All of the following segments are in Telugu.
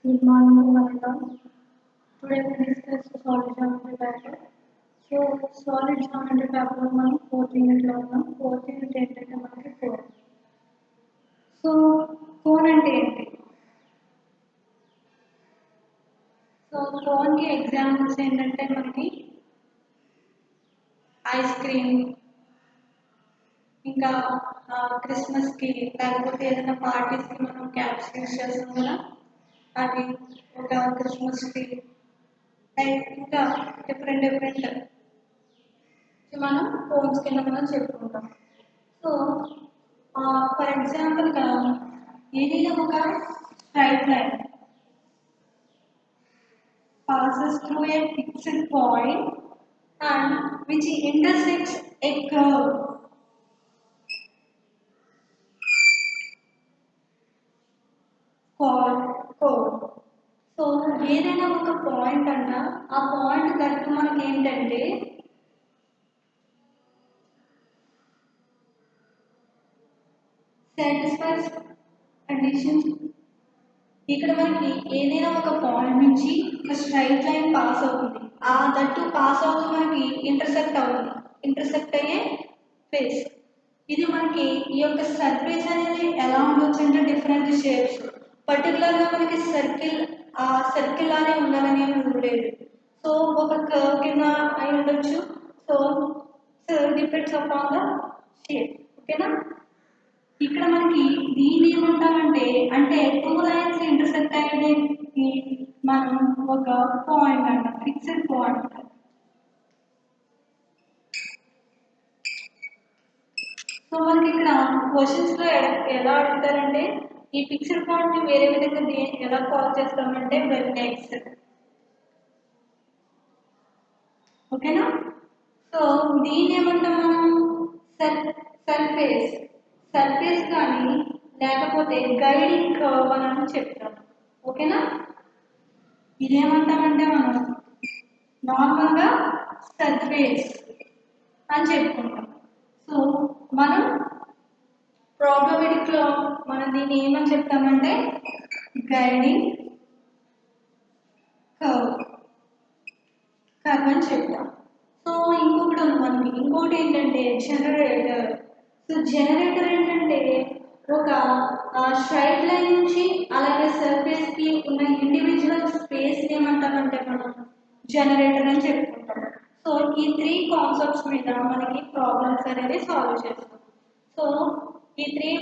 Good morning, everyone. Today we discuss solid geometry paper. Solid geometry paper మనం fourth unit లో ఉన్నాం. Fourth unit ఏంటంటే మనకి cone. సో cone అంటే ఏంటి? సో cone కి ఎగ్జాంపుల్స్ ఏంటంటే మనకి ఐస్ క్రీమ్, ఇంకా క్రిస్మస్ కి లేకపోతే ఏదైనా పార్టీస్ కి మనం క్యాప్స్ యూస్ చేస్తాం కదా, అది ఒక క్రిస్మస్ ట్రీ ఇంకా డిఫరెంట్ మనం కోన్స్ కింద మనం చెప్పుకుంటాం. సో ఫర్ ఎగ్జాంపుల్గా ఏదైనా ఒక straight line passes through a fixed point and which intersects a curve called curve. So ఏదైనా ఒక పాయింట్ అన్న ఆ పాయింట్ దగ్గర మనకి ఏంటంటే సాటిస్ఫైస్ కండిషన్స్. ఇక్కడ మనకి ఏదైనా ఒక పాయింట్ నుంచి ఒక స్ట్రైట్ లైన్ పాస్ అవుతుంది, ఆ దట్టు పాస్ అవుతూ మనకి ఇంటర్సెక్ట్ అవుతుంది, ఇంటర్సెక్ట్ అయ్యే ఫేస్. ఇది మనకి ఈ యొక్క సర్ఫేస్ అనేది ఎలా ఉండొచ్చు అంటే డిఫరెంట్ షేప్స్. పర్టికులర్గా మనకి సర్కిల్ ఆ సర్కిల్ లానే ఉండాలని ఏమి లేదు. సో ఒక కర్వ్ కింద అయి ఉండొచ్చు. So depends upon the shape. ఓకేనా? ఇక్కడ మనకి దీన్ని ఏమంటామంటే అంటే టూ లైన్స్ ఇంటర్సెక్ట్ అయ్యేది మనం ఒక పాయింట్ అంట, ఫిక్స్డ్ పాయింట్. సో మనకి ఇక్కడ క్వశ్చన్స్ లో ఎలా అడుగుతారంటే ఈ ఫిక్స్డ్ పాయింట్ ని వేరే విధంగా ఎలా కాల్ చేస్తామంటే వెర్టెక్స్. ఓకేనా? సో దీన్ని ఏమంటాం మనం సర్ఫేస్ సర్ఫేస్ కానీ లేకపోతే గైడింగ్ కర్వ్ అని చెప్తాం. ఓకేనా? ఇదేమంటామంటే మనం నార్మల్గా సర్ఫేస్ అని చెప్పుకుంటాం. సో మనం ప్రాబ్లమెటిక్ లో మనం దీన్ని ఏమని చెప్తామంటే గైడింగ్ కర్వ్ అని చెప్తాం. సో ఇంకొకటి ఉంది మనకి, ఇంకోటి ఏంటంటే జనరేటర్. సో జనరేటర్ ఏంటంటే ఒక స్ట్రైట్ లైన్ నుంచి అలాగే సర్ఫేస్ కి ఉన్న ఇండివిజువల్ స్పేస్ ఏమంటామంటే మనం జనరేటర్ అని చెప్పుకుంటాం. సో ఈ త్రీ కాన్సెప్ట్స్ మీద మనకి ప్రాబ్లమ్స్ అనేది సాల్వ్ చేస్తాం. సో ఈ త్రీ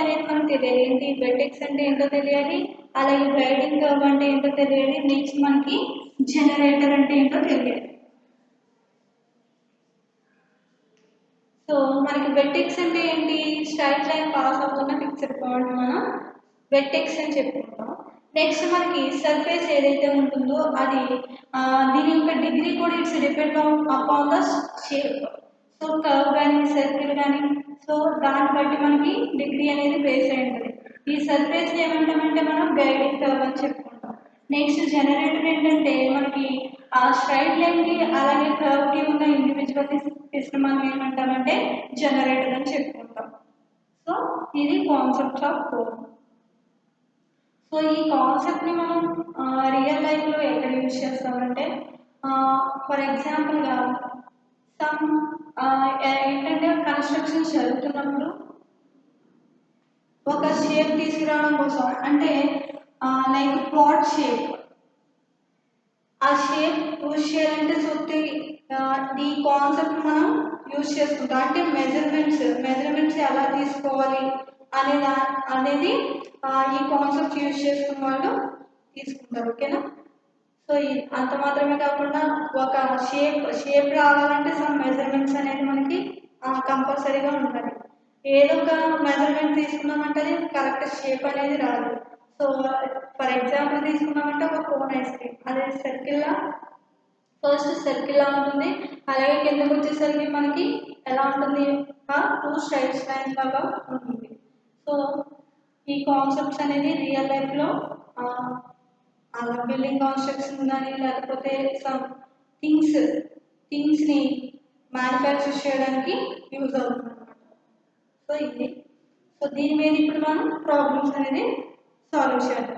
అనేది మనకు తెలియాలి. ఏంటి వెర్టెక్స్ అంటే ఏంటో తెలియాలి, అలాగే గైడింగ్ కర్వ్ అంటే ఏంటో తెలియాలి, నెక్స్ట్ మనకి జనరేటర్ అంటే ఏంటో తెలియాలి. సో మనకి వెర్టెక్స్ అంటే ఏంటి? స్ట్రైట్ లైన్ పాస్ అవుతున్న ఫిక్స్డ్ పాయింట్ మనం వెర్టెక్స్ అని చెప్పుకుంటాం. నెక్స్ట్ మనకి సర్ఫేస్ ఏదైతే ఉంటుందో అది దీని యొక్క డిగ్రీ కూడా it's depend upon the shape. So curve కానీ సర్కిల్ కానీ సో దాన్ని బట్టి మనకి డిగ్రీ అనేది బేస్ అయి ఉంటుంది. ఈ సర్ఫేస్ ఏమంటామంటే మనం గైడింగ్ కర్వ్ అని చెప్పుకుంటాం. నెక్స్ట్ జనరేటర్ ఏంటంటే మనకి ఆ స్ట్రైట్ లైన్ కి అలాగే కర్వ్ కి ఉన్న ఇండివిజువల్ మనం ఏమంటామంటే జనరేటర్ అని చెప్పుకుంటాం. సో ఇది కాన్సెప్ట్ ఆఫ్ కోన్. సో ఈ కాన్సెప్ట్ని మనం రియల్ లైఫ్లో ఎక్కడ యూజ్ చేస్తామంటే ఫర్ ఎగ్జాంపుల్గా సమ్ ఏంటంటే కన్స్ట్రక్షన్ జరుగుతున్నప్పుడు ఒక షేప్ తీసుకురావడం కోసం అంటే లైక్ ప్లాట్ షేప్, ఆ షేప్ యూజ్ చేయాలంటే చూస్తే ఈ కాన్సెప్ట్ మనం యూజ్ చేసుకుంటాం. అంటే మెజర్మెంట్స్ ఎలా తీసుకోవాలి అనేది ఈ కాన్సెప్ట్ యూజ్ చేసుకున్న వాళ్ళు తీసుకుంటారు. ఓకేనా? సో అంత మాత్రమే కాకుండా ఒక షేప్ రావాలంటే సమ్ మెజర్మెంట్స్ అనేది మనకి కంపల్సరీగా ఉండాలి. ఏదో ఒక మెజర్మెంట్ తీసుకున్నామంటే అది కరెక్ట్ షేప్ అనేది రాదు. సో ఫర్ ఎగ్జాంపుల్ తీసుకున్నామంటే ఒక కోన్ ఐస్ క్రీమ్, అదే సర్కిల్లా ఫస్ట్ సర్కిల్ లా ఉంటుంది, అలాగే కిందకు వచ్చేసరికి మనకి ఎలా ఉంటుంది? టూ స్ట్రైట్ లైన్స్ లాగా ఉంటుంది. సో ఈ కాన్సెప్ట్స్ అనేది రియల్ లైఫ్లో అలా బిల్డింగ్ కన్స్ట్రక్షన్ కానీ లేకపోతే సమ్ థింగ్స్ని మ్యానుఫ్యాక్చర్ చేయడానికి యూజ్ అవుతుంది అనమాట. సో ఇది సో దీని మీద ఇప్పుడు మనం ప్రాబ్లమ్స్ అనేది సాల్వ్ చేయాలి.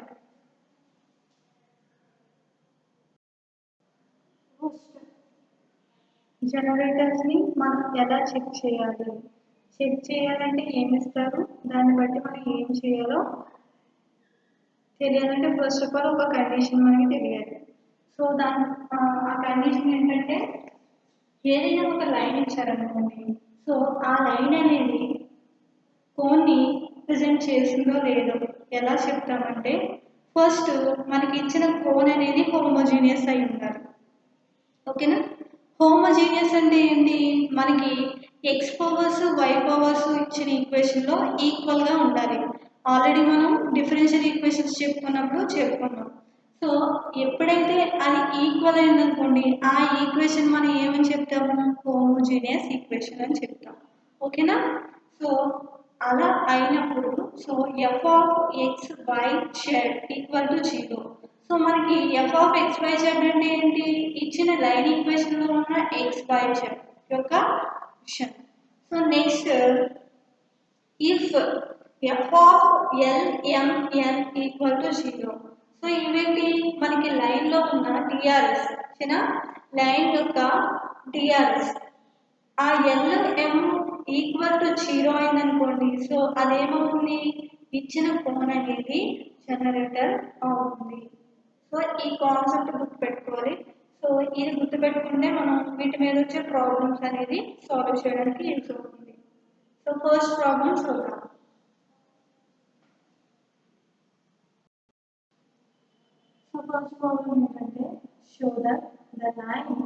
జనరేటర్స్ని మనం ఎలా చెక్ చేయాలి? చెక్ చేయాలంటే ఏమి ఇస్తారు? దాన్ని బట్టి మనం ఏం చేయాలో తెలియాలంటే ఫస్ట్ ఆఫ్ ఆల్ ఒక కండిషన్ మనకి తెలియాలి. సో ఆ కండిషన్ ఏంటంటే ఏదైనా ఒక లైన్ ఇచ్చారనుకోండి. సో ఆ లైన్ అనేది కోన్ని రిప్రజెంట్ చేసిందో లేదో ఎలా చెప్తామంటే ఫస్ట్ మనకి ఇచ్చిన కోన్ అనేది హోమోజీనియస్ అయి ఉండాలి. ఓకేనా? హోమోజీనియస్ అంటే ఏంటి? మనకి ఎక్స్ పవర్స్ వై పవర్స్ ఇచ్చిన ఈక్వేషన్లో ఈక్వల్గా ఉండాలి. ఆల్రెడీ మనం డిఫరెన్షియల్ ఈక్వేషన్స్ చెప్పుకున్నాం. సో ఎప్పుడైతే అది ఈక్వల్ అయిందనుకోండి ఆ ఈక్వేషన్ మనం ఏమని చెప్తాము? హోమోజీనియస్ ఈక్వేషన్ అని చెప్తాం. ఓకేనా? సో అలా అయినప్పుడు so F of X why Z equal to 0. So మనకి F of X why Z అంటే ఏంటి? ఇచ్చిన లైన్ ఈక్వేషన్లో ఉన్న ఎక్స్ వై జెడ్ యొక్క function. So next if F of L M N equal to 0. So ఇవేంటి? మనకి లైన్లో ఉన్న టిఆర్ఎస్ లైన్ యొక్క టిఆర్ఎస్ ఆ ఎల్ ఎం ఈక్వల్ టు 0 అయిందనుకోండి. సో అదేమవుతుంది? ఇచ్చిన కోన్ అనేది జనరేటర్ అవుతుంది. సో ఈ కాన్సెప్ట్ గుర్తుపెట్టుకోవాలి. సో ఇది గుర్తుపెట్టుకుంటే మనం వీటి మీద వచ్చే ప్రాబ్లమ్స్ అనేది సాల్వ్ చేయడానికి యూజ్ అవుతుంది. సో ఫస్ట్ ప్రాబ్లమ్ చూద్దాం. సో ఫస్ట్ ప్రాబ్లమ్ ఏంటంటే show that the line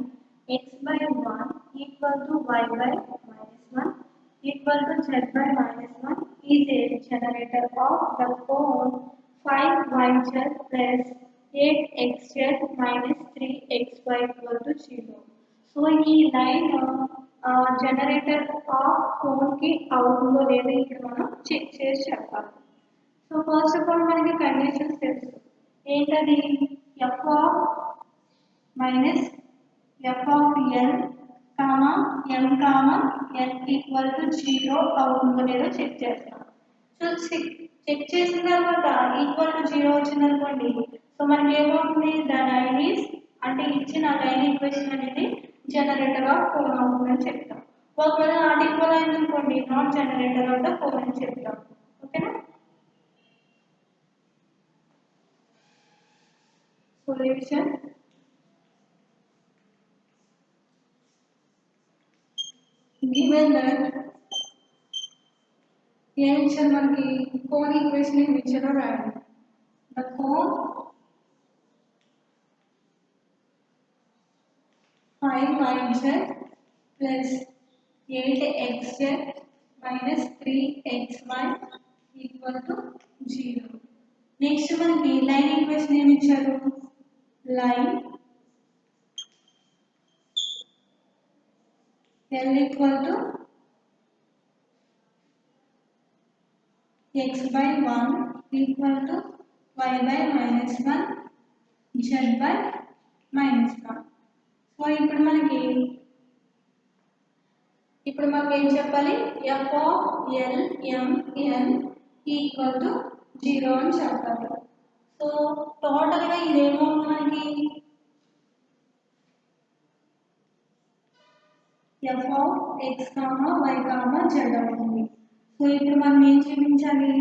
x by 1 equal to y by -1 equal to z by -1 is a generator of the cone 5yz plus 8xz minus 3xy equal to 0. So ఈ లైన్ జనరేటర్ ఆఫ్ కోన్కి అవుతుందో లేదో ఇక్కడ మనం చెక్ చేసి చెప్పాలి. సో ఫస్ట్ ఆఫ్ ఆల్ మనకి కండిషన్స్ తెలుసు. ఏంటది? F of minus f of l comma m comma n equal to 0 అవుతుందో లేదో చెక్ చేస్తాం. సో చెక్ చేసిన తర్వాత ఈక్వల్ టు 0 వచ్చిందనుకోండి. సో మనకి ఏమవుతుంది? ద లైన్ ఈస్ అంటే ఇచ్చిన లైన్ ఈక్వేషన్ అనేది జనరేటర్ ఆఫ్ కోన్ అవుతుందని చెప్తాం. ఒకవేళ నాట్ ఈక్వల్ అయిందనుకోండి not generator of the cone అని చెప్తాం. ఓకేనా? సొల్యూషన్ given that ఏం ఇచ్చారు మనకి? కోన్ ఈక్వేషన్ ఏమి ఇచ్చారో రాయండి. The cone 5yz plus 8xz minus 3xy equal to 0. Next మనకి లైన్ ఈక్వేషన్ ఏమి ఇచ్చారు? Line L equal to x by 1 equal to y by -1 z by -1. So ఇప్పుడు మనకి ఏం చెప్పాలి? F of L M N equal to 0 అని చెప్పాలి. సో టోటల్గా ఇదేమవుతుంది మనకి? F of x comma y comma z అవుతుంది. సో ఇప్పుడు మనం ఏం చూపించాలి?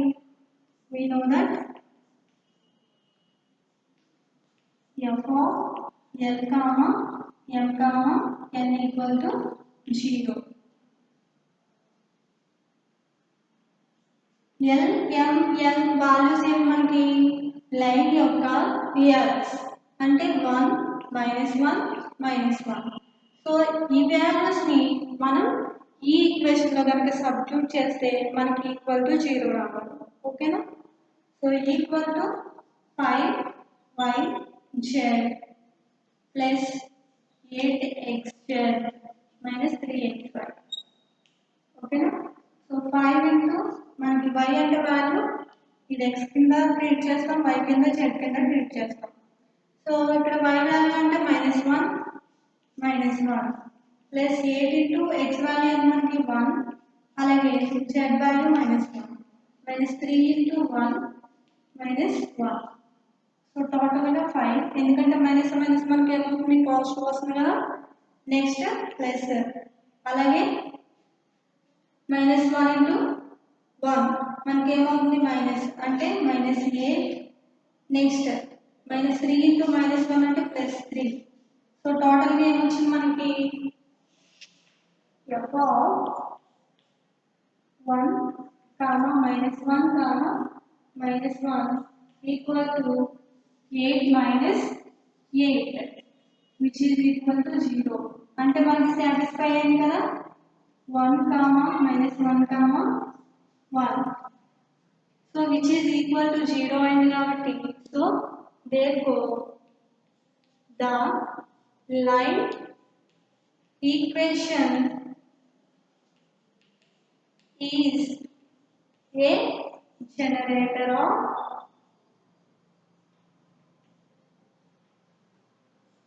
we know that f of l comma m comma n equal to 0. l m n values ఏమి మనకి? లైన్ యొక్క టిఆర్ఎస్ అంటే 1 -1 -1. సో ఈ వాల్యూస్ని మనం ఈ ఈక్వేషన్లో కనుక సబ్స్టిట్యూట్ చేస్తే మనకి ఈక్వల్ టు 0 రావాలి. ఓకేనా? So equal to 5yz plus 8xz minus 3xy. ఓకేనా? సో 5 ఇంటూ మనకి y అంటే వాల్యూ ఇది x కింద ట్రీట్ చేస్తాం, y కింద z కింద ట్రీట్ చేస్తాం. సో ఇక్కడ y వాల్యూ అంటే -1 ప్లస్ 8 ఇంటూ x వాల్యూ మనకి 1 అలాగే z వాల్యూ -1 -3 ఇంటూ 1 -1. సో టోటల్గా 5 ఎందుకంటే మైనస్ మైనస్ మనకి ఏమవుతుంది పాజిటివ్ వస్తుంది కదా నెక్స్ట్ ప్లస్ అలాగే -1 ఇంటూ 1 మనకి ఏమవుతుంది మైనస్ అంటే -8 నెక్స్ట్ -3 ఇంటూ -1 అంటే +3 సో టోటల్గా ఏమొచ్చింది మనకి f of 1 comma -1 comma -1 equal to 8 minus 8 which is equal to 0 అంటే మనకి సాటిస్ఫై అయింది కదా 1 comma -1 comma 1 so which is equal to 0 అయింది కాబట్టి so therefore the line equation is a generator of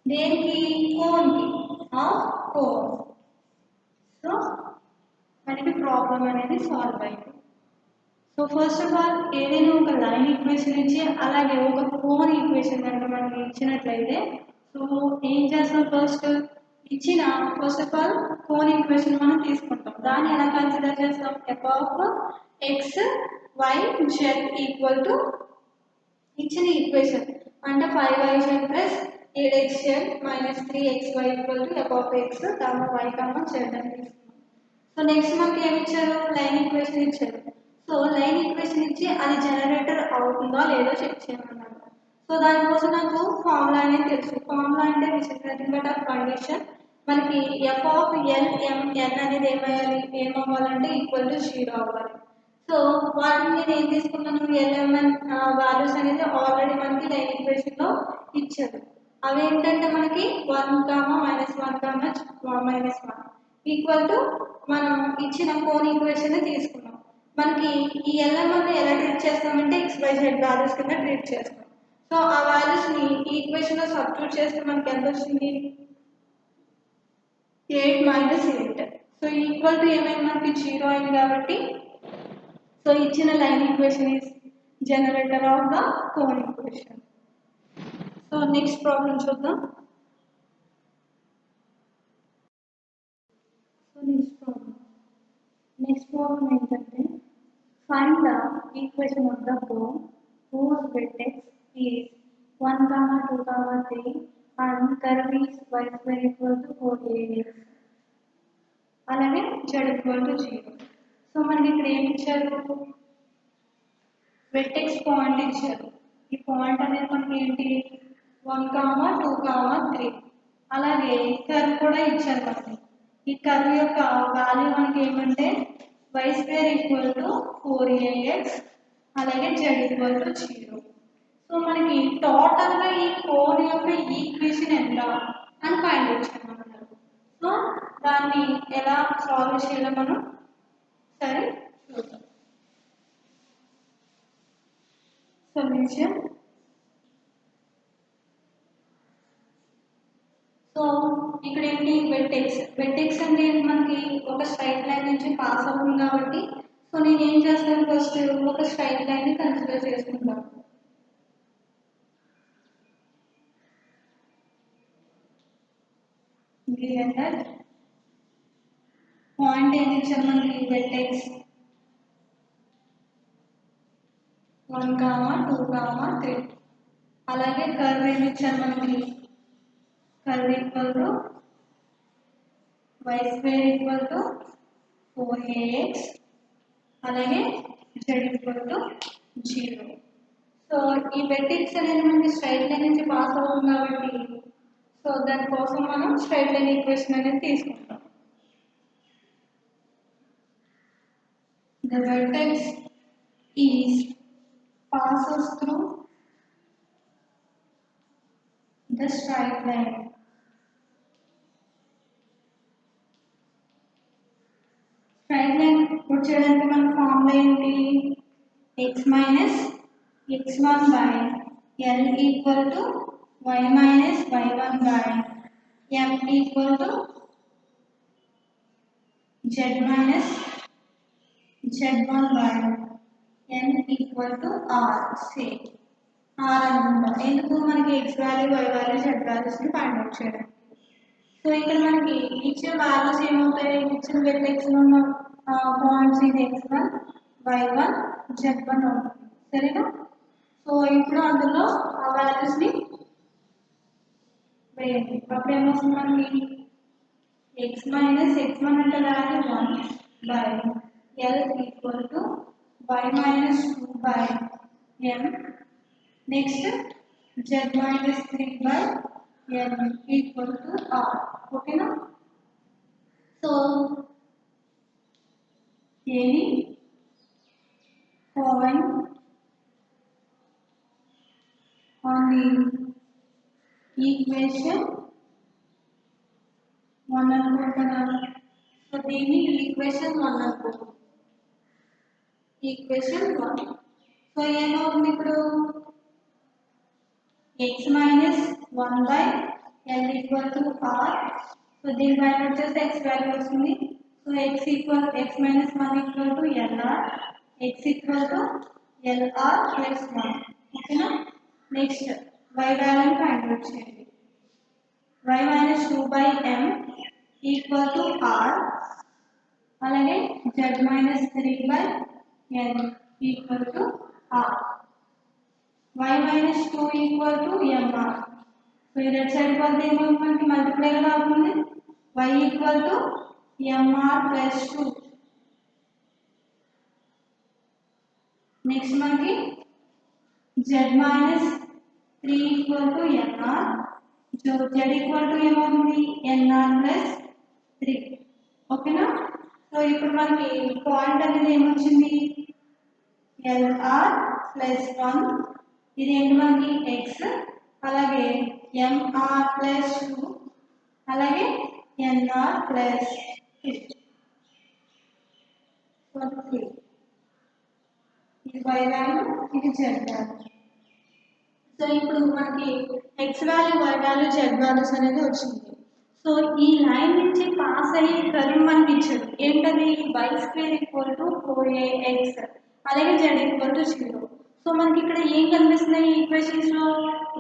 దేనికి కోన్కి ఆఫ్ కోన్ సో మనకి ప్రాబ్లం అనేది సాల్వ్ అయింది సో ఫస్ట్ ఆఫ్ ఆల్ ఏదైనా ఒక లైన్ ఈక్వేషన్ ఇచ్చి అలాగే ఒక కోన్ ఈక్వేషన్ కనుక మనకి ఇచ్చినట్లయితే సో ఏం చేస్తాం ఫస్ట్ ఇచ్చిన first of all cone equation మనం తీసుకుంటాం దాన్ని ఎలా కన్సిడర్ చేస్తాం f of X why Z equal to ఇచ్చిన ఈక్వేషన్ అంటే 5yz plus 8xz minus 3xy equal to f of x comma y comma z అని తీసుకున్నాం సో నెక్స్ట్ మనకి ఏమి ఇచ్చారు లైన్ ఈక్వేషన్ ఇచ్చారు సో లైన్ ఈక్వేషన్ ఇచ్చి అది జనరేటర్ అవుతుందా లేదో చెక్ చేయమన్నారు సో దానికోసం నాకు ఫార్ములా అనేది తెలుసు ఫార్ములా అంటే which is nothing but of condition మనకి ఎఫ్ ఆఫ్ ఎల్ ఎం ఎన్ అనేది ఏమవ్వాలంటే ఈక్వల్ టు 0 అవ్వాలి సో వాటిని నేను ఏం తీసుకున్నాను ఎల్ఎంఎన్ వాల్యూస్ అనేది ఆల్రెడీ మనకి లైన్ ఈక్వేషన్ లో ఇచ్చారు అవి ఏంటంటే మనకి 1 కామా -1 కామా -1 ఈక్వల్ టు మనం ఇచ్చిన కోన్ ఈక్వేషన్ తీసుకున్నాం మనకి ఈ ఎల్ఎంఎన్ ఎలా ట్రీట్ చేస్తామంటే XYZ వాల్యూస్ కింద ట్రీట్ చేస్తాం సో ఆ వాల్యూస్ ని ఈ ఈక్వేషన్ లో సబ్స్టిట్యూట్ చేస్తే మనకి ఎంత వచ్చింది 8 - 8 సో ఈక్వల్ టు ఏమైంది మనకి 0 అయింది కాబట్టి సో ఇచ్చిన line equation is generator of the cone equation. So next problem చూద్దాం. So next problem ఏంటంటే find the equation of the cone whose vertex is 1, 2, 3 and curve is y square equal to 4ax అలాగే z equal to 0. సో మనకి ఇక్కడ ఏమి ఇచ్చారు వెర్టెక్స్ పాయింట్ ఇచ్చారు ఈ పాయింట్ అనేది మనకి ఏంటి 1, 2, 3 అలాగే కర్వ్ కూడా ఇచ్చారు మనకి ఈ కర్వ్ యొక్క వాల్యూ మనకి ఏమంటే y square equal to 4ax అలాగే z ఈక్వల్ టు 0 సో మనకి టోటల్ గా ఈ కోన్ యొక్క ఈక్వేషన్ ఎంత అని ఫైండ్ అవుట్ చేయమన్నారు సో దాన్ని ఎలా సాల్వ్ చేయాలో మనం సరే చూద్దాం సొల్యూషన్ సో ఇక్కడ ఏంటి వెర్టెక్స్ అంటే మనకి ఒక స్ట్రైట్ లైన్ నుంచి పాస్ అవుతుంది కాబట్టి సో నేను ఏం చేస్తాను ఫస్ట్ ఒక స్ట్రైట్ లైన్ ని కన్సిడర్ చేసుకుంటాను పాయింట్ ఏం ఇచ్చారు మనకి వెర్టెక్స్ 1, 2, 3 అలాగే కర్వ్ ఏమి ఇచ్చారు మనకి curve equal to y square equal to 4ax అలాగే z ఈక్వల్ టు 0 సో ఈ వెర్టెక్స్ అనేది మనకి స్ట్రైట్ లైన్ నుంచి పాస్ అవుతుంది కాబట్టి సో దానికోసం మనం స్ట్రైట్ లైన్ ఈక్వేషన్ అనేది తీసుకుంటాం the vertex is passes through the straight line straight line వచ్చేయడానికి మన ఫార్ములా ఏంటి x minus x1 by l equal to y minus y1 by m equal to z minus z1 by n equal to r. Say R అనుకుంటాం. ఎందుకు మనకి X value Y value Z వాల్యూస్ని ఫైండ్ అవుట్ చేయడానికి. సో ఇక్కడ మనకి ఇచ్చిన వాల్యూస్ ఏమవుతాయి, ఇచ్చిన వెర్టెక్స్లో ఉన్న పాయింట్స్ ఇది x1 y1 z1 అవుతుంది. సరేనా? సో ఇప్పుడు అందులో ఆ వాల్యూస్ని వేయండి. అప్పుడు ఏమవుతుంది మనకి x మైనస్ x1 అంటే value 1 by l equal to y minus 2 by m. Next z minus 3 by m equal to r. ఓకేనా? సో ఏని point on the equation 1 అనుకుంటున్నాను. సో దీన్ని ఈక్వేషన్ 1 అనుకుంటున్నాను. ఈక్వేషన్ 1. సో ఏమవుతుంది ఇప్పుడు x minus 1 by l equal to r. So దీని పైన వచ్చేసి x వాల్యూ వస్తుంది. So x minus 1 equal to lr, x equal to lr plus 1. ఓకేనా? నెక్స్ట్ y వాల్యూని ఫైండ్ అవుట్ చేయండి. y minus 2 by m equal to r, అలాగే z minus 3 by n equal to r. y minus 2 equal to mr. So ఈ రెడ్ సైడ్ పోతే ఏమవుతుంది మనకి మల్టిప్లై ఎలా అవుతుంది, y equal to mr plus 2. Next మనకి z minus 3 equal to nr. So z equal to ఏమవుతుంది nr ప్లస్ 3. ఓకేనా? సో ఇప్పుడు మనకి పాయింట్ అనేది ఏమొచ్చింది lr ప్లస్ 1. ఇది ఏంటి మనకి x, అలాగే mr ప్లస్ 2, అలాగే nr ప్లస్ 3. ఇది y వాల్యూ, ఇది z వాల్యూ. సో ఇప్పుడు మనకి x value y value z values అనేది వచ్చింది. సో ఈ లైన్ నుంచి పాస్ అయ్యే కర్వ్ మనకి ఇచ్చాడు. ఏంటది y square equal to 4ax, అలాగే z ఈక్వల్ టు 0. సో మనకి ఇక్కడ ఏం కనిపిస్తున్నాయి ఈక్వేషన్స్ లో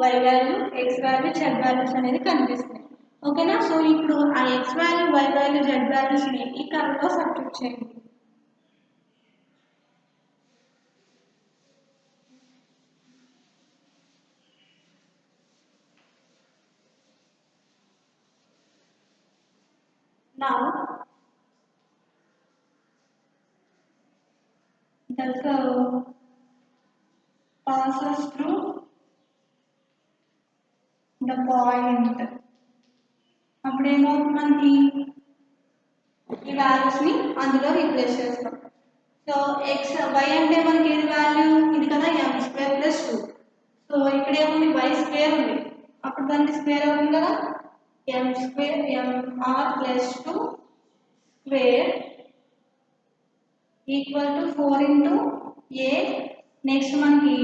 y value x value z values అనేది కనిపిస్తున్నాయి. ఓకేనా? సో ఇప్పుడు ఆ x value y value z values ని ఈ కర్వ్ లో సబ్స్టిట్యూట్ చేయండి. Now the curve passes through the point. అప్పుడు ఏమవుతుంది మనకి ఈ వాల్యూస్ ని అందులో రీప్లేస్ చేస్తాం. సో x y అంటే మనకి ఏది వాల్యూ ఇది కదా m స్క్వేర్ ప్లస్ 2. సో ఇక్కడ ఏముంది y స్క్వేర్ ఉంది, అప్పుడు దానికి స్క్వేర్ అవుతుంది కదా m square mr plus 2 square equal to 4 into a. Next మనకి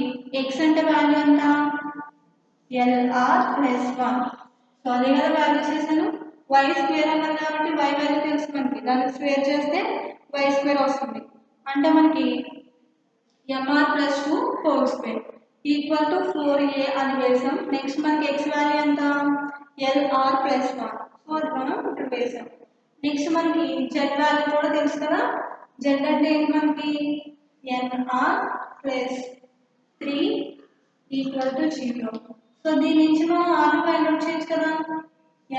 x అంటే వాల్యూ ఎంత lr ప్లస్ 1. సో అదే కదా వాల్యూ చేశాను. y స్క్వేర్ అన్నారు కాబట్టి y వాల్యూ తెలుసు మనకి, దాన్ని స్క్వేర్ చేస్తే y స్క్వేర్ వస్తుంది. అంటే మనకి mr plus 2 whole square equal to 4a అని వేసాం. నెక్స్ట్ మనకి x వాల్యూ ఎంత lr ప్లస్ 1. సో అది మనం ఇక్కడ వేసాం. నెక్స్ట్ మనకి z వాల్యూ కూడా తెలుసు కదా. z అంటే ఏంటి మనకి nr plus 3 equal to 0. So దీని నుంచి మనం r ఫైండ్ అవుట్ చేయొచ్చు కదా.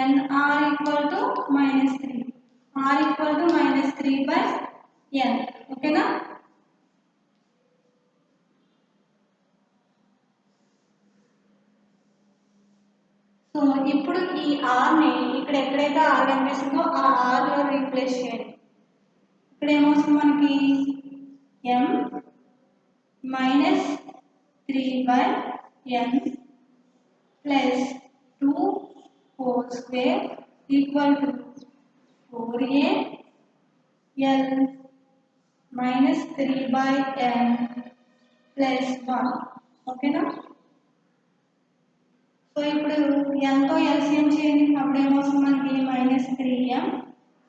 nr equal to -3, r equal to -3 by n. ఓకేనా? సో ఇప్పుడు ఈ r ని ఇక్కడ ఎక్కడైతే r కనిపిస్తుందో ఆ r లో రీప్లేస్ చేయండి. ఇక్కడ ఏమొస్తుంది మనకి m -3 by n plus 2 whole square equal to 4a l -3 by n plus 1. ఓకేనా? సో ఇప్పుడు n తో ఎల్సిఎం చేయండి. అప్పుడు ఏమొస్తుంది మనకి -3m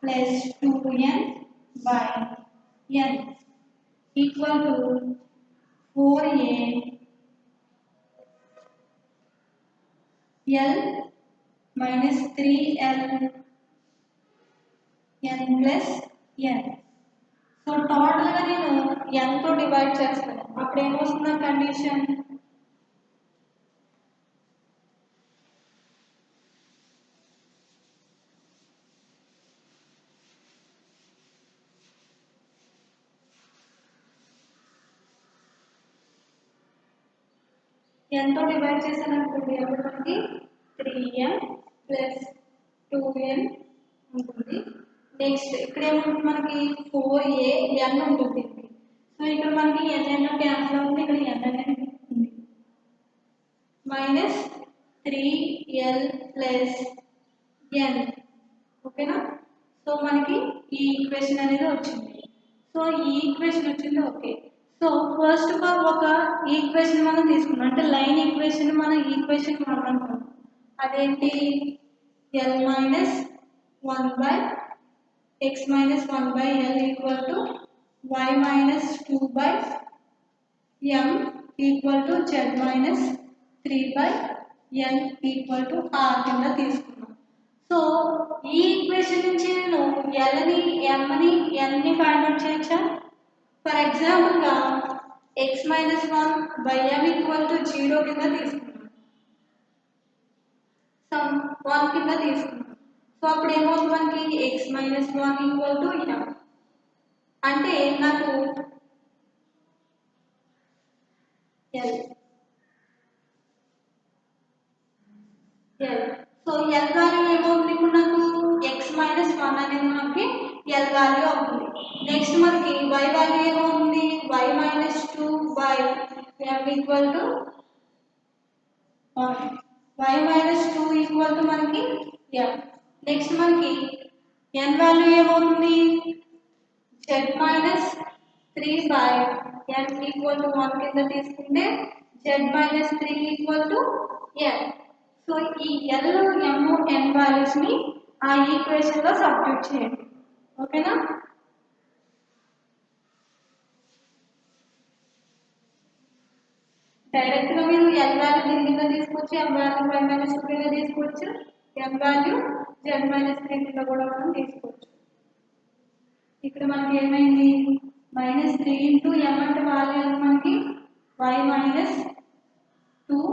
plus 2n by n equal to 4a L minus 3L n plus n. So టోటల్గా నేను nతో డివైడ్ చేస్తాను. అప్పుడు ఏమొస్తుంది కండిషన్? nతో డివైడ్ చేశాను అనుకోండి, అప్పుడు మనకి 3n ప్లస్ 2n ఉంటుంది. నెక్స్ట్ ఇక్కడ ఏముంటుంది మనకి 4an ఉంటుంది. సో ఇక్కడ మనకి n క్యాన్సిల్ అవుతుంది, ఇక్కడ n అనేది ఉంది. Minus 3l plus n. ఓకేనా? సో మనకి ఈ ఈక్వేషన్ అనేది వచ్చింది. సో ఈ ఈక్వేషన్ వచ్చింది. Okay. So first of all ఒక ఈక్వేషన్ మనం తీసుకున్నాం, అంటే లైన్ ఈక్వేషన్ మనం ఈక్వేషన్ అనుకున్నాం. అదేంటి? l minus 1/x minus 1/l equal to y minus 2/m equal to z minus 3/n equal to r కింద తీసుకున్నాం. సో ఈ ఈక్వేషన్ నుంచి నేను ఎల్ని ఎంని ఎన్ని ఫైండ్ అవుట్ చేయొచ్చా? ఫర్ ఎగ్జాంపుల్గా x minus 1/m equal to 0 కింద తీసుకున్నాం, సమ్ 1 కింద తీసుకున్నాం. సో అప్పుడు ఏమవుతుంది మనకి x minus 1 equal to m. అంటే నాకు సో l వాల్యూ ఏమవుతుంది? ఇప్పుడు నాకు x మైనస్ 1 అనేది మనకి l వాల్యూ అవుతుంది. నెక్స్ట్ మనకి y వాల్యూ ఏమవుతుంది? y minus 2/m equal to 1. y minus 2 equal to మనకి m. నెక్స్ట్ మనకి n వాల్యూ ఏమవుతుంది? z minus 3/n equal to 1 కింద తీసుకుంటే z minus 3 equal to n. So ఈ l, m, n వాల్యూస్ ని ఆ ఈక్వేషన్ లో సబ్స్టిట్యూట్ చేయండి. ఓకేనా? డైరెక్ట్ గా మీరు l వాల్యూ దీని కింద తీసుకోవచ్చు, m వాల్యూ y మైనస్ 2 కింద తీసుకోవచ్చు, n వాల్యూ z మైనస్ 3 కింద కూడా మనం తీసుకోవచ్చు. ఇక్కడ మనకి ఏమైంది? మైనస్ 3 ఇంటూ m అంటే వాల్యూ మనకి y మైనస్ 2.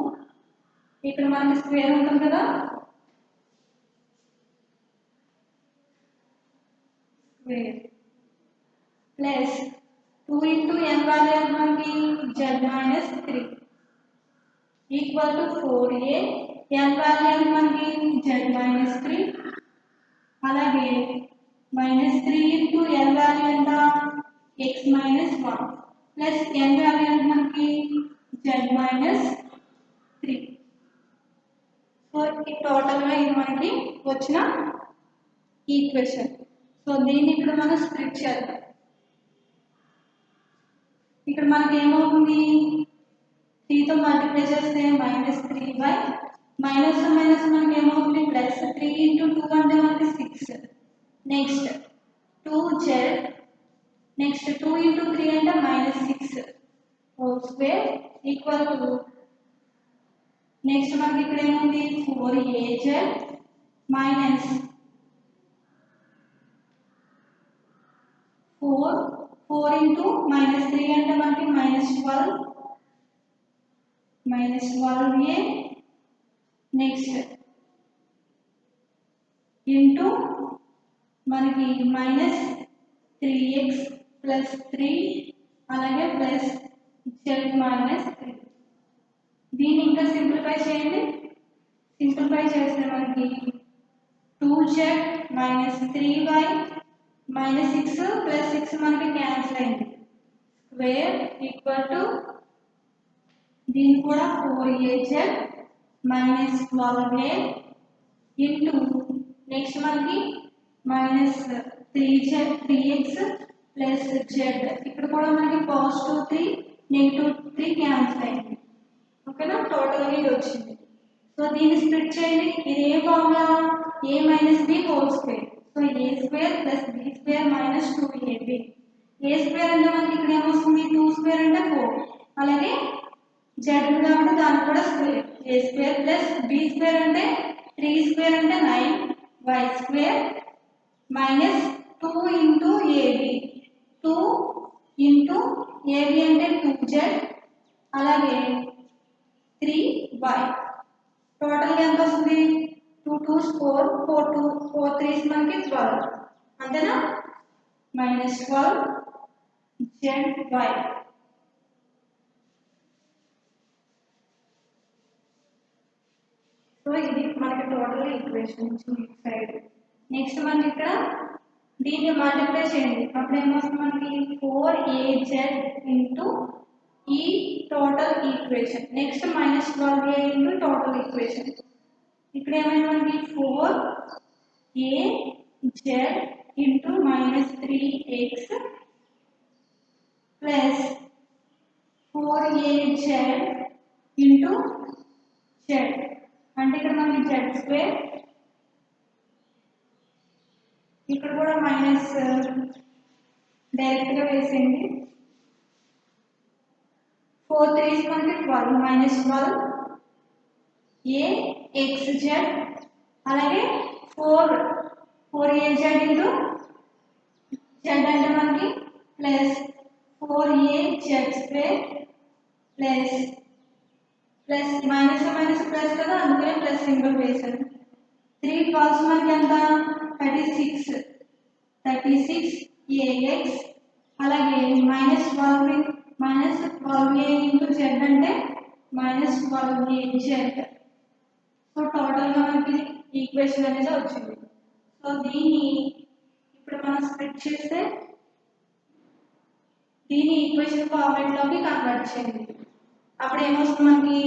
ఇక్కడ మనకి స్క్వేర్ ఉంటుంది కదా, square plus 2 into n value మనకి z minus 3 equal to 4a. n value మనకి z మైనస్ 3. అలాగే మైనస్ 3 ఇంటూ n వాల్యూ ఎంత? x minus 1 plus n value మనకి z మైనస్ 3. సో ఈ టోటల్గా ఇది మనకి వచ్చిన ఈక్వేషన్. సో దీన్ని ఇప్పుడు మనం స్ప్లిట్ చేద్దాం. ఇక్కడ మనకి ఏమవుతుంది? 3తో మల్టిప్లై చేస్తే మైనస్ 3/, మైనస్ మైనస్ మనకి ఏమవుతుంది? ప్లస్ 3 ఇంటూ 2 అంటే మనకి 6. నెక్స్ట్ 2z, నెక్స్ట్ 2 ఇంటూ 3 అంటే minus 6 whole square equal to, next మనకి ఇక్కడ ఏముంది? 4az మైనస్ 4 ఇంటూ మైనస్ 3 అంటే మనకి minus 12, minus 12a. Next into మనకి మైనస్ 3x ప్లస్ 3 అలాగే ప్లస్ z మైనస్ 3. దీన్ని ఇంకా సింప్లిఫై చేయండి. సింప్లిఫై చేస్తే మనకి 2z minus 3y minus 6 plus 6 మనకి క్యాన్సిల్ అయింది, స్క్వేర్ ఈక్వల్ టు దీన్ని కూడా 4az minus 12a into next మనకి మైనస్ 3x ప్లస్ z. ఇక్కడ కూడా మనకి పాజిటివ్ 3 నెగిటివ్ 3 క్యాన్సిల్ అయింది. ఓకేనా? టోటల్గా ఇది వచ్చింది. సో దీన్ని స్ప్లిట్ చేయండి. ఇది ఏ formula? a minus b whole square. So a square plus b square minus 2ab. a square అంటే మనకి ఇక్కడ ఏమొస్తుంది? 2 స్క్వేర్ అంటే 4, అలాగే z ఉంది కాబట్టి దానికి కూడా square a square plus b square అంటే 3 స్క్వేర్ అంటే 9 y square minus 2 into ab 2 into ab అంటే 2z అలాగే 3y టోటల్ ఎంత వస్తుంది 2 2s 4 4 2 4 3s మనకి 12 అంతేనా మైనస్ 12 zy సో ఇది మనకి టోటల్ ఈక్వేషన్ వచ్చింది సైడ్ నెక్స్ట్ మనకి ఇక్కడ దీన్ని మల్టిప్లై చేయండి అప్పుడు ఏమొస్తుంది మనకి 4az ఇంటూ ఈ total equation next minus 12a into total equation ఇక్కడ ఏమైంది మనకి 4az into minus 3x plus 4az into z అంటే ఇక్కడ మనకి z స్క్వేర్ ఇక్కడ కూడా మైనస్ డైరెక్ట్గా వేసేయండి 4 3 మనకి 12 మైనస్ 12 axz అలాగే 4az ఇంటూ z అంటే మనకి plus 4az square plus plus minus minus plus కదా అందుకనే ప్లస్ సింబల్ వేసాను 3 12 మనకి ఎంత 36 ax అలాగే మైనస్ 12a ఇంటూ z అంటే మైనస్ 12az సో టోటల్గా మనకి ఈక్వేషన్ అనేది వచ్చింది సో దీన్ని ఇప్పుడు మనం స్ప్లిట్ చేస్తే దీన్ని ఈక్వేషన్ ఫార్మాట్లోకి కన్వర్ట్ చేయండి అప్పుడు ఏమొస్తుంది మనకి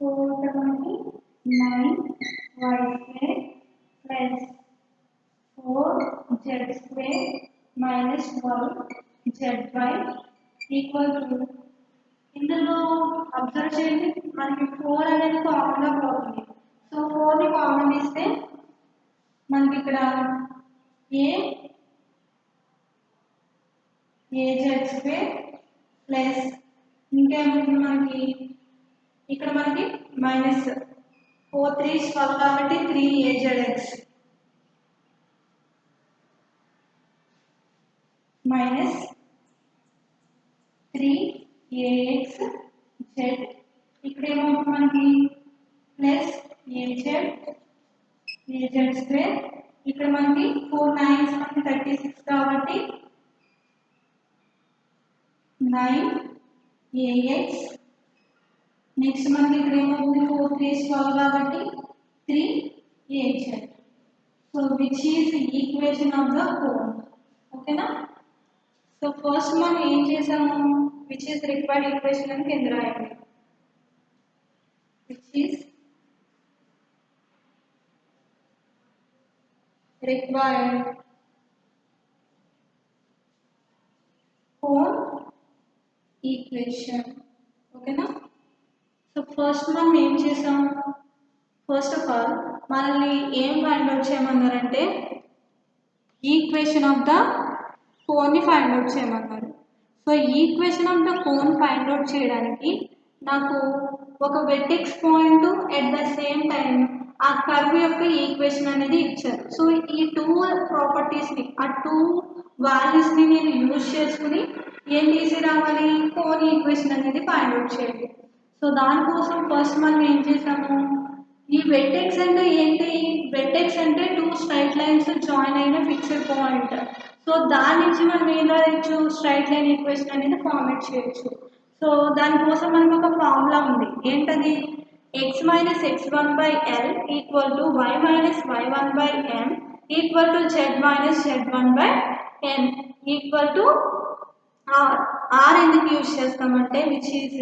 సో ఇక్కడ మనకి 9y square plus 4z square minus 12zy equal to ఇందులో అబ్జర్వ్ చేయండి మనకి 4 అనేది కామన్గా పోతుంది సో 4ని కామన్ ఇస్తే మనకి ఇక్కడ az స్క్వేర్ ప్లస్ ఇంకేముంది మనకి ఇక్కడ మనకి మైనస్ 4 3 12 కాబట్టి 3azx మైనస్ 3axz ఇక్కడ ఏమవుతుంది మనకి ప్లస్ az స్క్వేర్ ఇక్కడ మనకి 4 9s మనకి 36 కాబట్టి 9ax నెక్స్ట్ మనకి ఇక్కడ ఏమవుతుంది 4 3 12 కాబట్టి 3az so which is equation of the cone ఓకేనా సో ఫస్ట్ మనం ఏం చేసాము విచ్ ఈస్ రిక్వైర్డ్ ఈక్వేషన్ అని కింద రాయండి which is required cone equation ఓకేనా సో ఫస్ట్ మనం ఏం చేసాం ఫస్ట్ ఆఫ్ ఆల్ మనల్ని ఏం ఫైండ్ అవుట్ చేయమన్నారంటే ఈక్వేషన్ ఆఫ్ ద కోన్ని ఫైండ్ అవుట్ చేయమన్నారు so equation of the cone find out చేయడానికి నాకు ఒక vertex point at the same time ఆ కర్వ్ యొక్క ఈక్వేషన్ అనేది ఇచ్చారు సో ఈ టూ ప్రాపర్టీస్ని ఆ టూ వాల్యూస్ని నేను యూజ్ చేసుకుని ఏం తీసి రావాలి కోన్ ఈక్వేషన్ అనేది ఫైండ్ అవుట్ చేయాలి సో దానికోసం ఫస్ట్ మనం ఏం చేసాము ఈ వెర్టెక్స్ అంటే ఏంటి వెర్టెక్స్ అంటే టూ స్ట్రైట్ లైన్స్ జాయిన్ అయిన ఫిక్స్డ్ పాయింట్ సో దాని నుంచి మనం ఏం రాయొచ్చు స్ట్రైట్ లైన్ ఈక్వేషన్ అనేది ఫార్మేట్ చేయొచ్చు సో దానికోసం మనకు ఒక ఫార్ములా ఉంది ఏంటది x minus x1 by L equal to y minus y1 by m equal to z minus z1 by n equal to r. r ఎందుకు యూజ్ చేస్తామంటే which is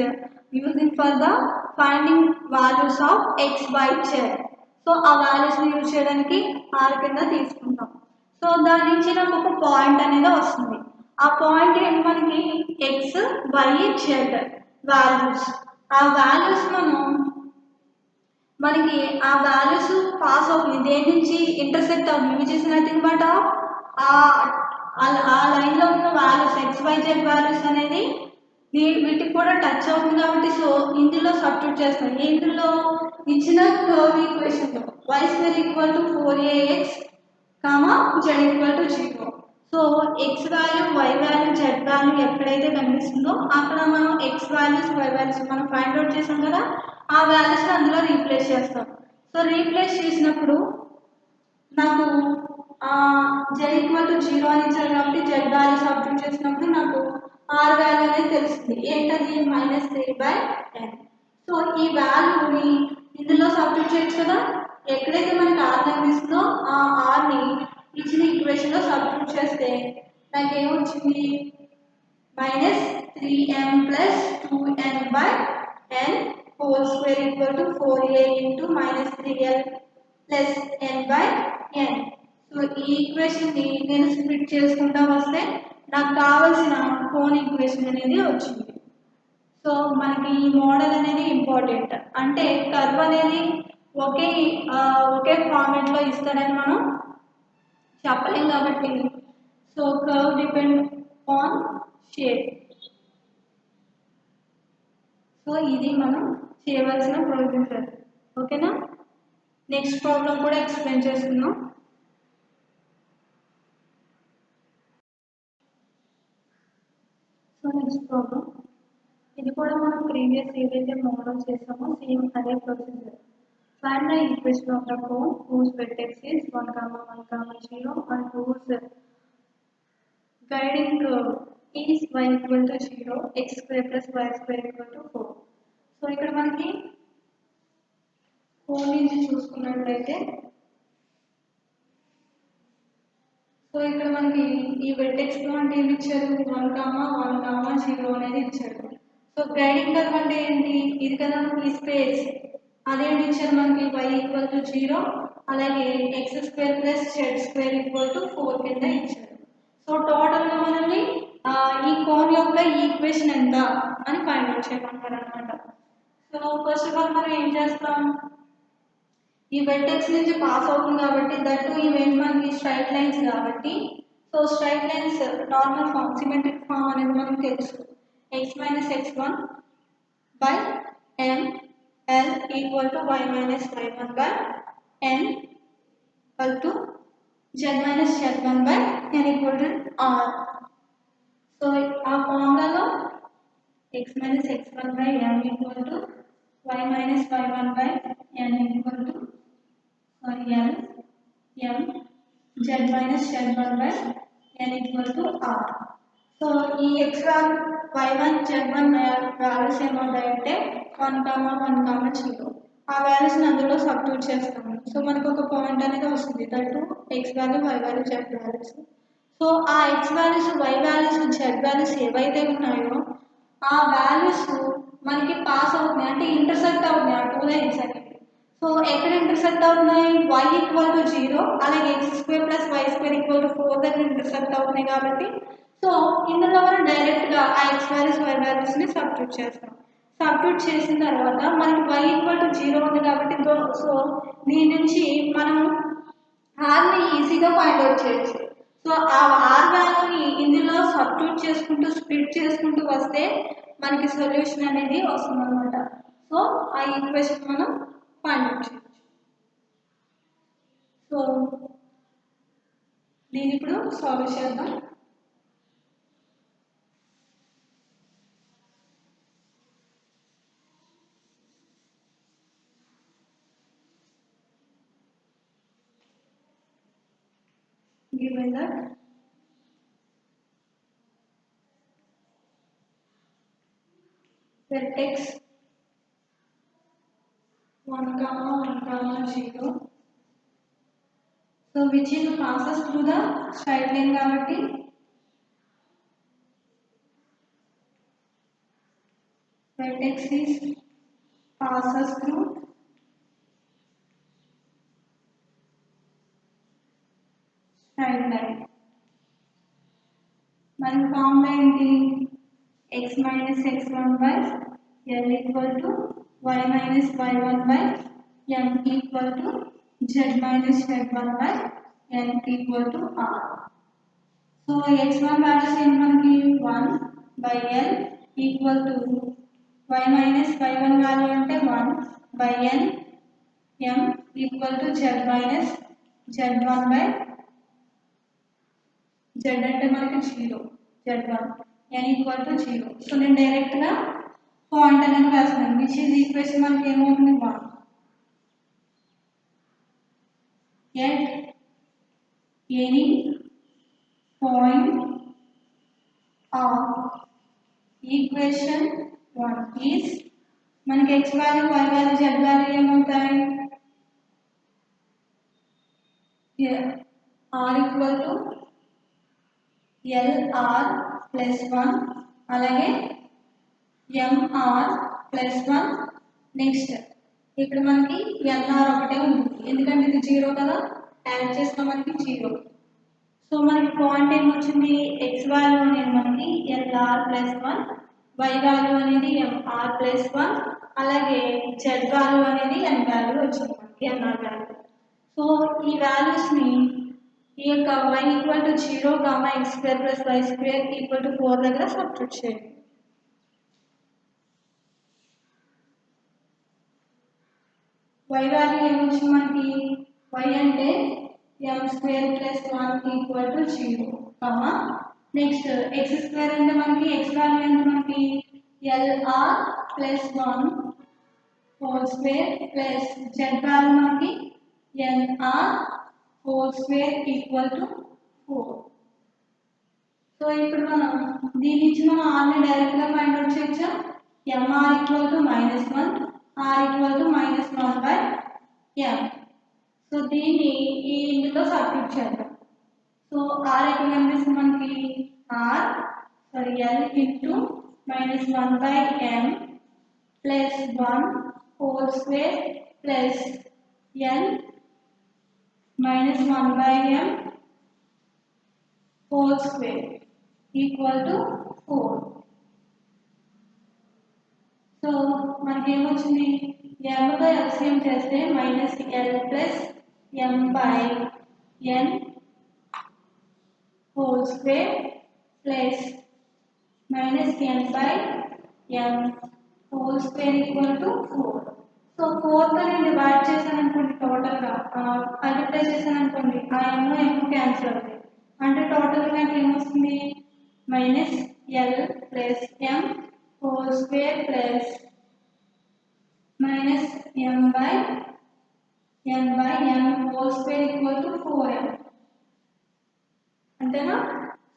using for the finding values of x, y, z. So ఆ వాల్యూస్ని యూజ్ చేయడానికి r కింద తీసుకుంటాం సో దాని నుంచి నాకు ఒక పాయింట్ అనేది వస్తుంది ఆ పాయింట్ ఏంటి మనకి x, y, z వాల్యూస్ ఆ వాల్యూస్ మనకి ఆ వాల్యూస్ పాస్ అవుతుంది దేని నుంచి ఇంటర్సెక్ట్ అవుతుంది విచ్ ఇస్ నథింగ్ బట్ ఆ ఆ లైన్లో ఉన్న వాల్యూస్ XYZ వాల్యూస్ అనేది వీటికి కూడా టచ్ అవుతుంది కాబట్టి సో ఇందులో సబ్స్టిట్యూట్ చేస్తాం. ఇందులో ఇచ్చిన కర్వ్ ఈక్వేషన్లో y² = 4ax, z = 0. So x value, y value, z value ఎక్కడైతే కనిపిస్తుందో అక్కడ మనం x వాల్యూస్, y వాల్యూస్ మనం ఫైండ్ అవుట్ చేసాం కదా, ఆ వాల్యూస్ని అందులో రీప్లేస్ చేస్తాం. సో రీప్లేస్ చేసినప్పుడు నాకు z = 0 అని ఇచ్చారు కాబట్టి z వాల్యూ సబ్స్టిట్యూట్ చేసినప్పుడు నాకు r వాల్యూ అనేది తెలుస్తుంది. ఏంటది? -3/n. సో ఈ వాల్యూని ఇందులో సబ్స్టిట్యూట్ చేయొచ్చు కదా. ఎక్కడైతే మనకి r కనిపిస్తుందో ఆ rని ఇచ్చిన ఈక్వేషన్లో సబ్స్టిట్యూట్ చేస్తే నాకు ఏమొచ్చింది? -3m + 2n/n whole square = 4a into -3l + n/n. So ఈ ఈక్వేషన్ని నేను స్ప్లిట్ చేసుకుంటా వస్తే నాకు కావాల్సిన కోన్ ఈక్వేషన్ అనేది వచ్చింది. సో మనకి ఈ మోడల్ అనేది ఇంపార్టెంట్. అంటే కర్వ్ అనేది ఒకే ఫార్మేట్లో ఇస్తారని మనం చెప్పలేం కాబట్టి so curve depend on shape. So ఇది మనం చేయవలసిన ప్రొసీజర్. ఓకేనా? నెక్స్ట్ ప్రాబ్లం కూడా ఎక్స్ప్లెయిన్ చేస్తున్నాం. సో నెక్స్ట్ ప్రాబ్లం ఇది కూడా మనం ప్రీవియస్ ఏదైతే మోడల్ చేసామో సేమ్ అదే procedure. Find the equation of the cone whose vertex is 1, 1, 0 and whose guiding curve is y = 0, x² + y² = 4. So ఇక్కడ మనకి కోన్ నుంచి చూసుకున్నట్లయితే సో ఇక్కడ మనకి ఈ వెర్టెక్స్ పాయింట్ ఏమి ఇచ్చారు? 1, 1, 0 అనేది ఇచ్చారు. సో గైడింగ్ కర్వ్ అంటే ఏంటి? ఇది కదా ఈ స్పేస్. అదేంటి ఇచ్చారు మనకి? y = 0, అలాగే x² + z² = 4 కింద ఇచ్చారు. సో టోటల్గా మనల్ని ఈ కోన్ యొక్క ఈక్వేషన్ ఎంత అని ఫైండ్ అవుట్ చేయమంటారు అనమాట. సో ఫస్ట్ ఆఫ్ ఆల్ మనం ఏం చేస్తాం? ఈ వెర్టెక్స్ నుంచి పాస్ అవుతుంది కాబట్టి దట్టు ఇవేంటి మనకి స్ట్రైట్ లైన్స్ కాబట్టి so straight lines normal form, symmetric form అనేది మనకు తెలుసు. x - x1 m l = y - y1/n z - z1/n = r. So ఆ ఫార్ములాలో x - x1/m y - y1/n l m z - z1/n = r. So ఈ x1, y1, z1 వాల్యూస్ ఏమవుతాయంటే 1, 1, 0. ఆ వాల్యూస్ని అందులో సబ్స్టిట్యూట్ చేస్తాము. సో మనకు ఒక పాయింట్ అనేది వస్తుంది. That x value, y value, z values. So ఆ x values, y values, z values ఏవైతే ఉన్నాయో ఆ వాల్యూస్ మనకి పాస్ అవుతున్నాయి, అంటే ఇంటర్సెక్ట్ అవుతున్నాయి ఆ 2 లైన్స్ అనేవి. సో ఎక్కడ ఇంటర్సెక్ట్ అవుతున్నాయి? y = 0, అలాగే x² + y² = 4 దగ్గర ఇంటర్సెక్ట్ అవుతున్నాయి కాబట్టి సో ఇందులో మనం డైరెక్ట్గా ఆ x వాల్యూస్, y వాల్యూస్ని సబ్స్టిట్యూట్ చేస్తాం. సబ్స్టిట్యూట్ చేసిన తర్వాత మనకి y = 0 ఉంది కాబట్టి సో దీని నుంచి మనం rని ఈజీగా ఫైండ్ అవుట్ చేయొచ్చు. సో ఆ r వాల్యూని ఇందులో సబ్స్టిట్యూట్ చేసుకుంటూ స్ప్లిట్ చేసుకుంటూ వస్తే మనకి సొల్యూషన్ అనేది వస్తుంది అనమాట. సో ఆ ఈక్వేషన్ మనం ఫైండ్ అవుట్ చేయొచ్చు. సో దీన్ని ఇప్పుడు సాల్వ్ చేద్దాం. Given that vertex 1, 1, 0, so which is passes through the straight line కాబట్టి vertex is passes through straight line. మన ఫార్ములా ఏంటి? x - x1/l = y - y1/m z - z1/n = r. So x1 values ఏంటి మనకి 1/n equal to y minus y1 value అంటే 1/n m equal to z minus z1 z అంటే మనకి 0 z1 n equal to 0. So నేను డైరెక్ట్గా పాయింట్ అనేది రాస్తున్నాను విచ్ ఈజ్ ఈక్వేషన్ మనకి ఏమవుతుంది 1 at any point of equation 1 is మనకి x value y value z value ఏమవుతాయి r equal to LR plus 1 అలాగే MR ప్లస్ 1 నెక్స్ట్ ఇక్కడ మనకి NR ఒకటే ఉంటుంది ఎందుకంటే ఇది 0 కదా యాడ్ చేస్తే మనకి 0. సో మనకి పాయింట్ ఏమొచ్చింది x వాల్యూ అనేది మనకి LR ప్లస్ 1 y వాల్యూ అనేది MR ప్లస్ 1 అలాగే z వాల్యూ అనేది n వాల్యూ వచ్చింది మనకి NR వాల్యూ. సో ఈ వాల్యూస్ని ఈ యొక్క y equal to 0 gamma x square plus y square equal to 4 దగ్గర సబ్స్టిట్యూట్ చేయండి. y వాల్యూ ఏమొచ్చింది మనకి y అంటే m square plus 1 equal to 0 comma next x square అంటే మనకి x వాల్యూ అంటే మనకి LR plus 1 whole square plus z value మనకి NR whole square equal to 4. So ఇప్పుడు మనం దీని నుంచి మనం r ని డైరెక్ట్ గా ఫైండ్ అవుట్ చేయొచ్చు. mr equal to -1 r equal to -1/m. So దీన్ని ఈ ఇందులో సబ్స్టిట్యూట్ చేద్దాం. సో r ఎక్కడ కనిపిస్తుంది మనకి l into -1/m plus 1 whole square plus n -1/m whole square equal to 4. So మనకి ఏమొచ్చింది m తో LCM చేస్తే -l plus m/n whole square plus -n/m whole square equal to 4. So 4 తో నేను డివైడ్ చేశాను అనుకోండి టోటల్గా మల్టిప్లై చేశాను అనుకోండి ఆ m క్యాన్సిల్ అవుతాయి అంటే టోటల్గా నాకు ఏమొస్తుంది -l plus m whole square plus -m/n/m whole square equal to 4m అంతేనా.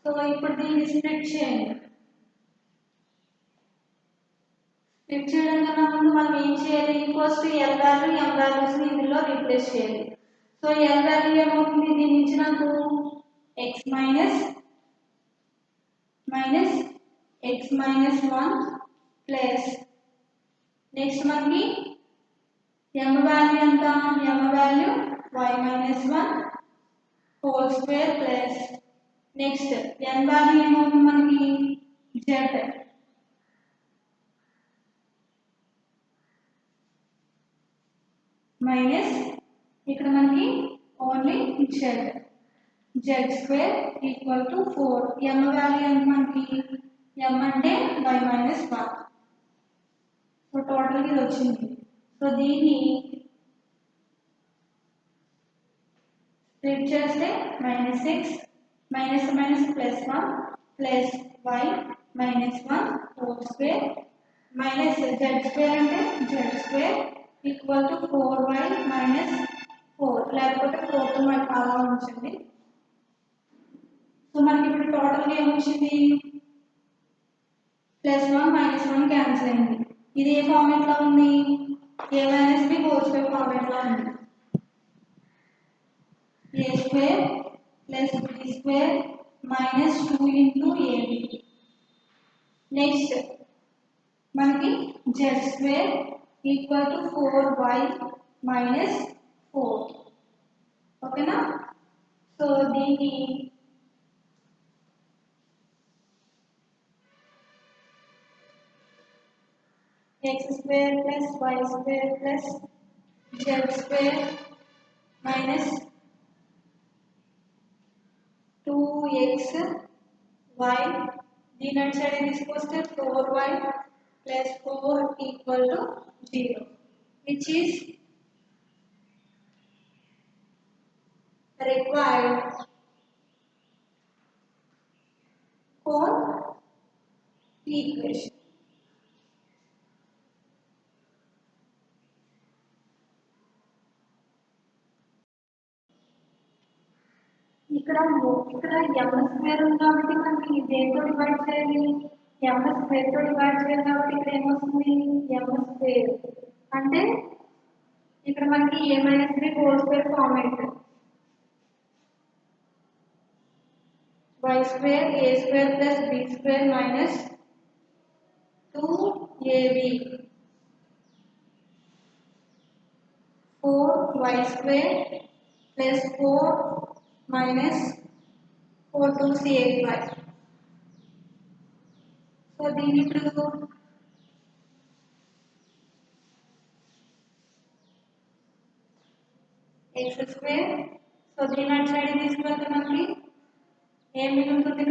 సో ఇప్పుడు దీన్ని స్ప్లిట్ చేయండి. స్ప్లిట్ చేయడం కన్నా ముందు మనం ఏం చేయాలి ఫస్ట్ l వాల్యూ m వాల్యూస్ని ఇందులో రీప్లేస్ చేయాలి. సో l వాల్యూ ఏమవుతుంది దీని నుంచి నాకు x minus x minus 1 plus next మనకి m వాల్యూ ఎంత m value y minus 1 whole square plus next n value ఏమవుతుంది మనకి z మైనస్ ఇక్కడ మనకి only z square equal to 4. m value ఎంత మనకి m అంటే y minus 1. సో టోటల్ ఇది వచ్చింది. సో దీన్ని స్ప్లిట్ చేస్తే -6 minus plus 1 plus y minus 1 whole square minus z square అంటే z square equal to 4y minus 4 లేకపోతే 4 తో మనకి అలా ఉంచండి. సో మనకి ఇప్పుడు టోటల్గా ఏమొచ్చింది +1 -1 క్యాన్సిల్ అయింది. ఇది ఏ ఫార్మేట్లో ఉంది a - b హోల్ స్క్వేర్ ఫార్మేట్లో ఉంది. a square plus b square minus 2 into ab next మనకి z square equal to 4y minus 4 ఓకేనా. సో దీన్ని x square plus y square plus z square minus 2x y, దీని అటు సైడ్ తీసుకొస్తే 4y plus 4 equal to 0, which is required for equation. ఇక్కడ m స్క్వేర్ ఉంది కాబట్టి మనకి దేంతో డివైడ్ చేయాలి, m స్క్వేర్ తో డివైడ్ చేయాలి కాబట్టి ఇక్కడ ఏమొస్తుంది m స్క్వేర్ అంటే ఇక్కడ మనకి a - b whole square form అవుతుంది. y square a square plus b square minus 2ab 4y square plus 4 minus 4 2c 8y. So దీని ఇప్పుడు x square, సో దీని అటు సైడ్ తీసుకెళ్తే మనకి ఏం మిగులుతుంది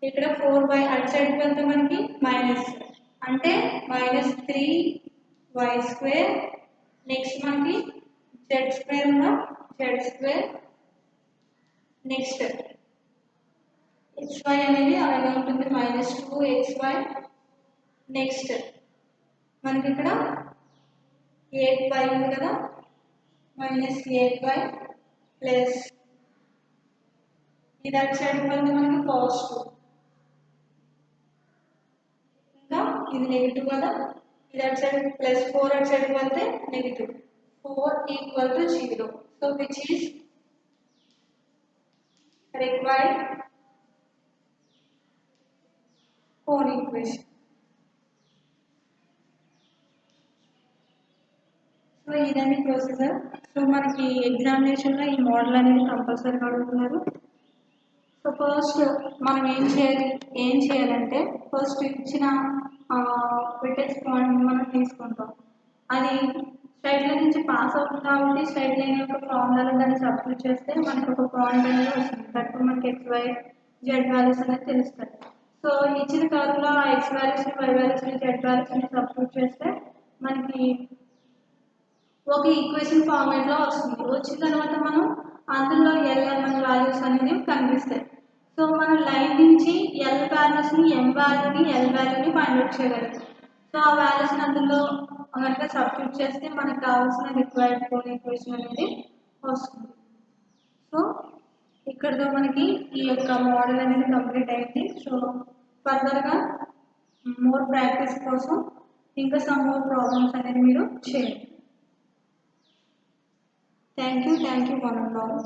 ఇక్కడ 4y అటు సైడ్కి వెళ్తే మనకి మైనస్ అంటే -3y స్క్వేర్. నెక్స్ట్ మనకి z స్క్వేర్ ఉన్న z స్క్వేర్. నెక్స్ట్ xy అనేది అలాగే ఉంటుంది -2xy. నెక్స్ట్ మనకి ఇక్కడ 8y ఉంది కదా, -8y ప్లస్ ఇది అటు సైడ్ వెళ్తే మనకి పాజిటివ్, ఇంకా ఇది నెగిటివ్ కదా, ఇది అటు సైడ్ +4 అటు సైడ్ వెళ్తే negative. 4 equal to 0, so which is required cone equation. So ఇదండి ప్రొసీజర్. సో మనకి ఎగ్జామినేషన్లో ఈ మోడల్ అనేది కంపల్సరీగా అడుగుతున్నారు. సో ఫస్ట్ మనం ఏం చేయాలంటే ఫస్ట్ ఇచ్చిన విటెక్స్ పాయింట్ మనం తీసుకుంటాం. అది స్ట్రైట్ లైన్ నుంచి పాస్ అవుతుంది కాబట్టి స్ట్రైట్ లైన్ యొక్క ఫార్ములాలో దాన్ని సబ్స్టిట్యూట్ చేస్తే మనకు ఒక పాయింట్ అనేది వస్తుంది. దట్టు మనకి XY Z వాల్యూస్ అనేది తెలుస్తాయి. సో ఇచ్చిన కర్వ్లో ఆ X వాల్యూస్ని Y వాల్యూస్ని Z వాల్యూస్ని సబ్స్టిట్యూట్ చేస్తే మనకి ఒక ఈక్వేషన్ ఫార్మేట్లో వస్తుంది. వచ్చిన తర్వాత మనం అందులో మన వాల్యూస్ అనేవి కనిపిస్తాయి. సో మనం లైన్ నుంచి L వాల్యూస్ని M వాల్యూని L వాల్యూని ఫైండ్ అవుట్ చేయగలం. సో ఆ వాల్యూస్ని అందులో కనుక సబ్స్టిట్యూట్ చేస్తే మనకు కావాల్సిన రిక్వైర్డ్ కోన్ ఈక్వేషన్ అనేది వస్తుంది. సో ఇక్కడతో మనకి ఈ యొక్క మోడల్ అనేది కంప్లీట్ అయింది. సో ఫర్దర్గా మోర్ ప్రాక్టీస్ కోసం ఇంకా సమ్ మోర్ ప్రాబ్లమ్స్ అనేది మీరు చేయండి. Thank you one and all.